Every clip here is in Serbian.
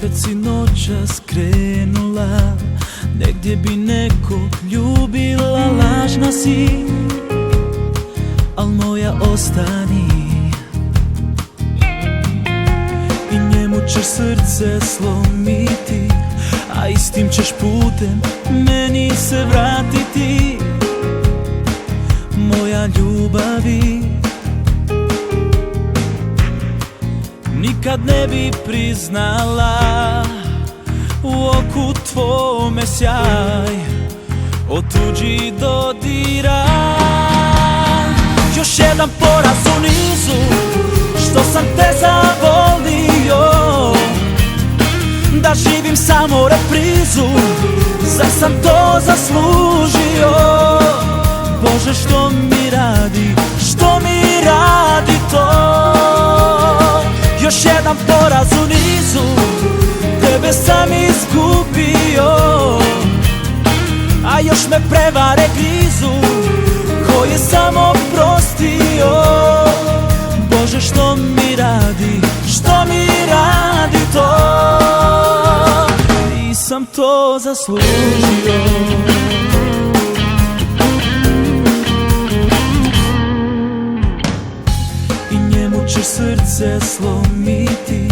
kad si noćas krenula, negdje bi nekog ljubila, lažna si, al moja ostani. I njemu ćeš srce slomiti, a istim ćeš putem meni se vratiti. Moja ljubavi, nikad ne bi priznala u oku tvome sjaj od tuđih dodira. Još jedan poraz u nizu, što sam te zavolio, da živim samo reprizu, zar sam to zaslužio? Bože, što mi radi to? Još jedan poraz u nizu, tebe sam izgubio, a još me prevare grizu, ko je samo prostio? Bože, što mi radi to? Nisam to zaslužio. Ćeš srce slomiti,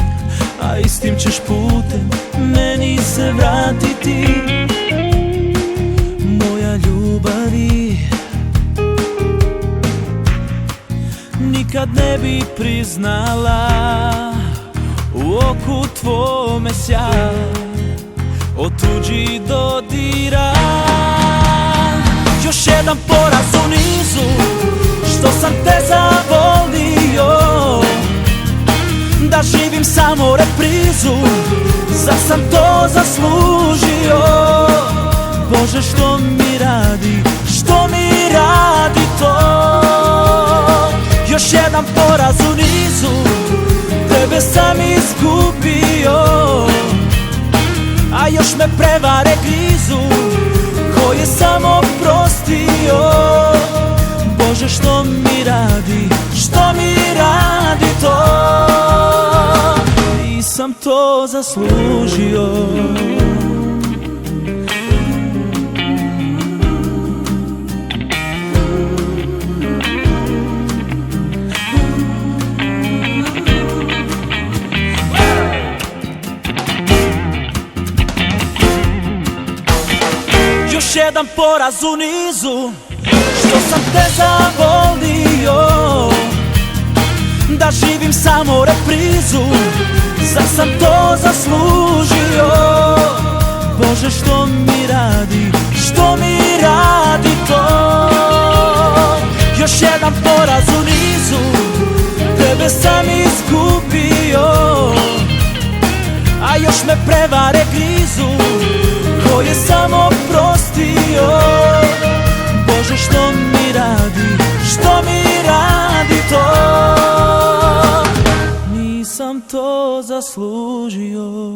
a istim ćeš putem meni se vratiti. Moja ljubavi, nikad ne bi priznala u oku tvome sjaj od tuđih dodira. Još jedan poraz u nizu, što sam te zavolio, da živim samo reprizu, zar sam to zaslužio? Bože, što mi radi to? Još jedan poraz u nizu, tebe sam izgubio, a još me prevare grizu, ko je samo prostio? Bože, što mi radi to? Nisam to zaslužio. Još jedan poraz u nizu, što sam te zavolio, da živim samo reprizu, zar sam to zaslužio? Bože, što mi radi to? Još jedan poraz u nizu, tebe sam izgubio, a još me prevare grizu, ko je samo prostio? Bože, što mi radi to? Nisam to zaslužio.